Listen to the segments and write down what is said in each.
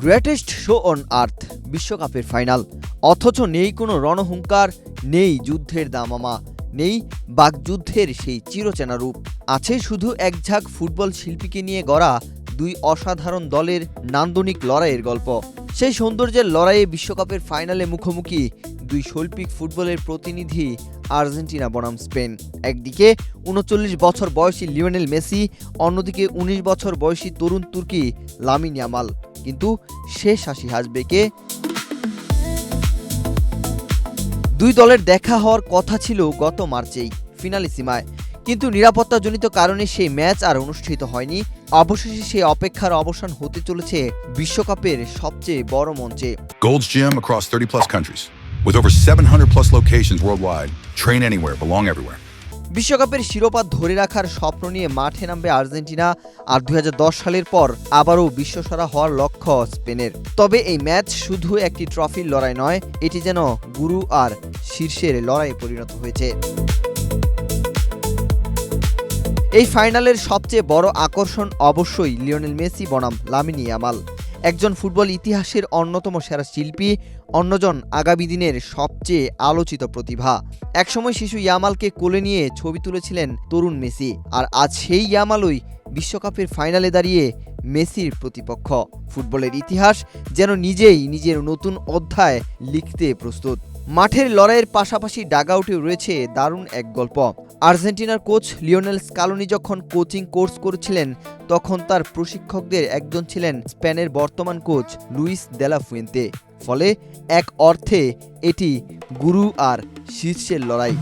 Greatest show on earth বিশ্বকাপের final, অথচ নেই কোনো রণহুঙ্কার, নেই যুদ্ধের দামামা, নেই বাকযুদ্ধের সেই চিরচেনা রূপ। আছে শুধু এক ঝাঁক ফুটবল শিল্পীকে নিয়ে গড়া দুই অসাধারণ দলের নান্দনিক লড়াইয়ের গল্প। সেই সৌন্দর্যের লড়াইয়ে বিশ্বকাপের ফাইনালে মুখোমুখি দুই শৈল্পিক ফুটবলের প্রতিনিধি আর্জেন্টিনা বনাম স্পেন। একদিকে ৩৯ বছর বয়সী লিওনেল মেসি, অন্যদিকে ১৯ বছর বয়সী তরুণ তুর্কি লামিন ইয়ামাল। কিন্তু শেষ হাসি হাসবে কে? দুই দলের দেখা হওয়ার কথা ছিল গত মার্চেই ফিনালিসিমায়, কিন্তু নিরাপত্তাজনিত কারণে সেই ম্যাচ আর অনুষ্ঠিত হয়নি। অবশেষে সেই অপেক্ষার অবসান হতে চলেছে বিশ্বকাপের সবচেয়ে বড় মঞ্চে। Gold's Gym across 30+ countries with over 700+ locations worldwide. Train anywhere, belong everywhere. বিশ্বকাপের শিরোপা ধরে রাখার স্বপ্ন নিয়ে মাঠে নামবে আর্জেন্টিনা, আর ২০১০ সালের পর আবারও বিশ্বসেরা হওয়ার লক্ষ্য স্পেনের। তবে এই ম্যাচ শুধু একটি ট্রফির লড়াই নয়, এটি যেন গুরু আর শীর্ষের লড়াইয়ে পরিণত হয়েছে। এই ফাইনালের সবচেয়ে বড় আকর্ষণ অবশ্যই লিওনেল মেসি বনাম লামিন ইয়ামাল। একজন ফুটবল ইতিহাসের অন্যতম সেরা শিল্পী, অন্যজন আগামী দিনের সবচেয়ে আলোচিত প্রতিভা। একসময় শিশু ইয়ামালকে কোলে নিয়ে ছবি তুলেছিলেন তরুণ মেসি, আর আজ সেই ইয়ামালই বিশ্বকাপের ফাইনালে দাঁড়িয়ে মেসির প্রতিপক্ষ। ফুটবলের ইতিহাস যেন নিজেই নিজের নতুন অধ্যায় লিখতে প্রস্তুত। মাঠের লড়াইয়ের পাশাপাশি ডাগআউটেও রয়েছে দারুণ এক গল্প। আর্জেন্টিনার কোচ লিওনেল স্কালোনি যখন কোচিং কোর্স করেছিলেন, তখন তার প্রশিক্ষকদের একজন ছিলেন স্পেনের বর্তমান coach Luis de la Fuente. ফলে এক অর্থে এটি গুরু আর শীর্ষের লড়াই।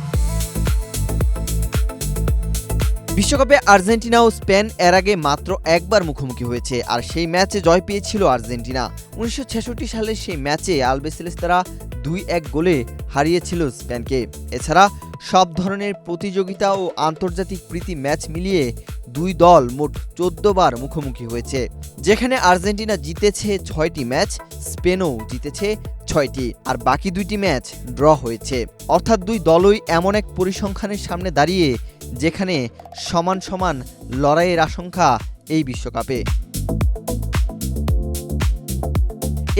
বিশ্বকাপে আর্জেন্টিনা ও স্পেন এর আগে মাত্র একবার মুখোমুখি হয়েছে, আর সেই ম্যাচে জয় পেয়েছিল আর্জেন্টিনা। ১৯৬৬ সালের সেই ম্যাচে আলবিসেলেস্তারা ২-১ গোলে হারিয়েছিল স্পেনকে। এছাড়া সব ধরনের প্রতিযোগিতা ও আন্তর্জাতিক প্রীতি ম্যাচ মিলিয়ে দুই দল মোট ১৪ বার মুখোমুখি হয়েছে, যেখানে আর্জেন্টিনা জিতেছে ৬টি ম্যাচ, স্পেনও জিতেছে ৬টি, আর বাকি ২টি ম্যাচ ড্র হয়েছে। অর্থাৎ দুই দলই এমন এক পরিসংখ্যানের সামনে দাঁড়িয়ে যেখানে সমান সমান লড়াইয়ের আশঙ্কা এই বিশ্বকাপে।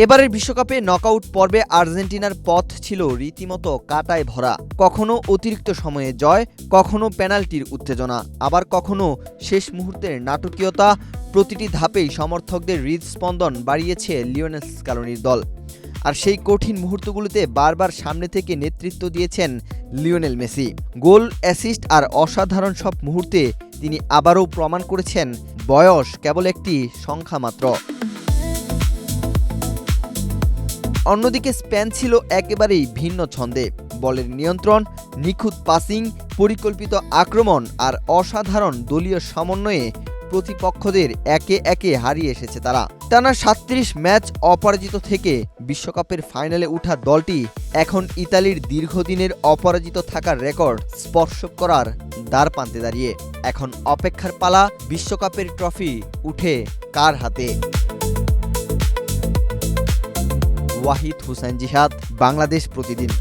এবারের বিশ্বকাপে নকআউট পর্বে আর্জেন্টিনার পথ ছিল রীতিমতো কাঁটায় ভরা। কখনো অতিরিক্ত সময়ে জয়, কখনো পেনাল্টির উত্তেজনা, আবার কখনো শেষ মুহূর্তের নাটকীয়তা। প্রতিটি ধাপেই সমর্থকদের হৃদস্পন্দন বাড়িয়েছে লিওনেল স্কালোনির দল। আর সেই কঠিন মুহূর্তগুলোতে বারবার সামনে থেকে নেতৃত্ব দিয়েছেন লিওনেল মেসি। গোল, অ্যাসিস্ট আর অসাধারণ সব মুহূর্তে তিনি আবারও প্রমাণ করেছেন বয়স কেবল একটি সংখ্যা মাত্র। অন্যদিকে স্পেন ছিল একেবারেই ভিন্ন ছন্দে। বলের নিয়ন্ত্রণ, নিখুঁত পাসিং, পরিকল্পিত আক্রমণ আর অসাধারণ দলীয় সমন্বয়ে প্রতিপক্ষদের একে একে হারিয়ে এসেছে তারা। টানা ৩৭ ম্যাচ অপরাজিত থেকে বিশ্বকাপের ফাইনালে ওঠা দলটি এখন ইতালির দীর্ঘদিনের অপরাজিত থাকার রেকর্ড স্পর্শ করার দ্বারপ্রান্তে দাঁড়িয়ে। এখন অপেক্ষার পালা, বিশ্বকাপের ট্রফি উঠে কার হাতে। ওয়াহিদ হুসাইন জিহাদ, বাংলাদেশ প্রতিদিন।